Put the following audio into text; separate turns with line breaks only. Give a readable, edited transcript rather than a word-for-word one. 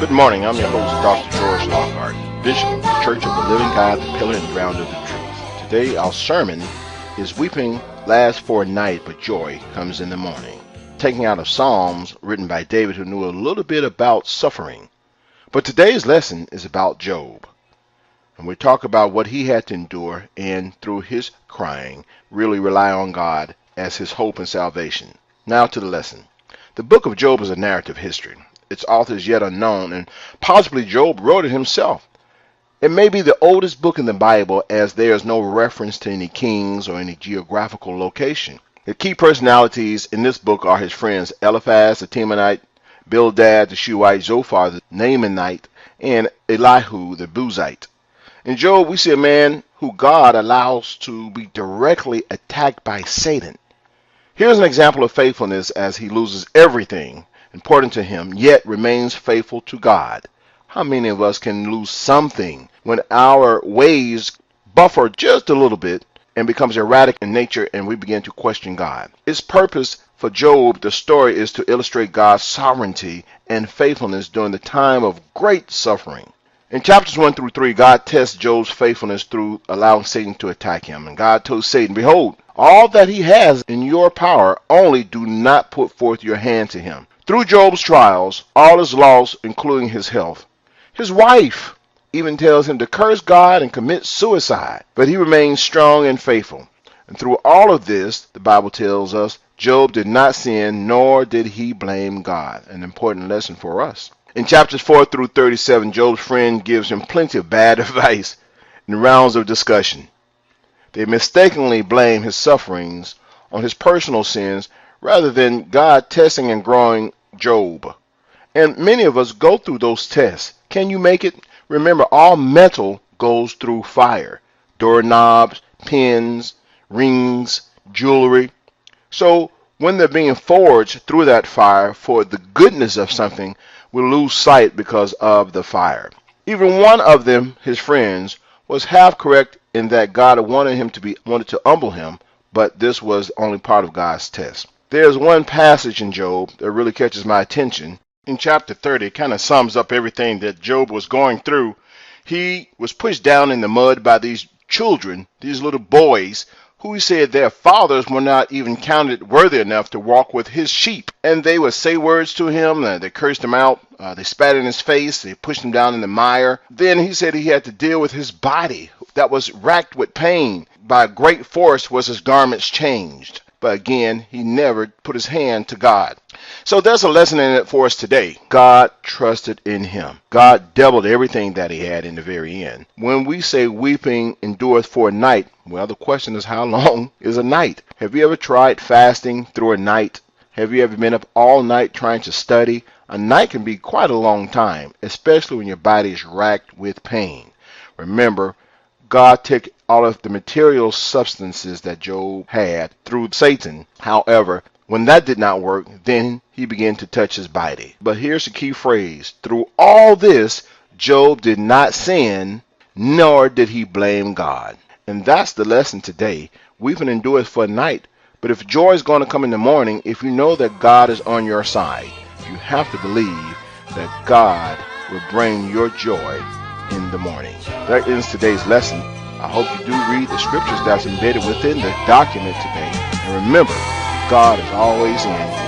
Good morning. I'm your host, Dr. George Lockhart, Bishop of the Church of the Living God, the Pillar and Ground of the Truth. Today, our sermon is Weeping Lasts for a Night, but Joy Comes in the Morning, taking out of Psalms written by David, who knew a little bit about suffering. But today's lesson is about Job. And we talk about what he had to endure and through his crying, really rely on God as his hope and salvation. Now to the lesson. The book of Job is a narrative history. Its author is yet unknown, and possibly Job wrote it himself. It may be the oldest book in the Bible, as there is no reference to any kings or any geographical location. The key personalities in this book are his friends Eliphaz the Temanite, Bildad the Shuhite, Zophar the Naamanite, and Elihu the Buzite. In Job, we see a man who God allows to be directly attacked by Satan. Here's an example of faithfulness as he loses everything important to him, yet remains faithful to God. How many of us can lose something when our ways buffer just a little bit and becomes erratic in nature and we begin to question God? Its purpose for Job, the story, is to illustrate God's sovereignty and faithfulness during the time of great suffering. In chapters 1 through 3, God tests Job's faithfulness through allowing Satan to attack him. And God told Satan, "Behold, all that he has in your power, only do not put forth your hand to him." Through Job's trials, all is lost, including his health. His wife even tells him to curse God and commit suicide, but he remains strong and faithful. And through all of this, the Bible tells us, Job did not sin, nor did he blame God. An important lesson for us. In chapters 4 through 37, Job's friend gives him plenty of bad advice in rounds of discussion. They mistakenly blame his sufferings on his personal sins rather than God testing and growing Job. And many of us go through those tests. Can you make it? Remember, all metal goes through fire. Doorknobs, pins, rings, jewelry. So when they're being forged through that fire for the goodness of something, we lose sight because of the fire. Even one of them, his friends, was half correct in that God wanted to humble him, but this was only part of God's test. There's one passage in Job that really catches my attention. In chapter 30, it kind of sums up everything that Job was going through. He was pushed down in the mud by these children, these little boys, who he said their fathers were not even counted worthy enough to walk with his sheep. And they would say words to him, they cursed him out, they spat in his face, they pushed him down in the mire. Then he said he had to deal with his body that was racked with pain. By great force was his garments changed. But again, he never put his hand to God. So there's a lesson in it for us today. God trusted in him. God doubled everything that he had in the very end. When we say weeping endureth for a night, well, the question is, how long is a night? Have you ever tried fasting through a night? Have you ever been up all night trying to study? A night can be quite a long time, especially when your body is racked with pain. Remember, God took all of the material substances that Job had through Satan. However, when that did not work, then he began to touch his body. But here's the key phrase. Through all this, Job did not sin, nor did he blame God. And that's the lesson today. Weeping endureth for a night. But if joy is going to come in the morning, if you know that God is on your side, you have to believe that God will bring your joy in the morning. That ends today's lesson. I hope you do read the scriptures that's embedded within the document today. And remember, God is always in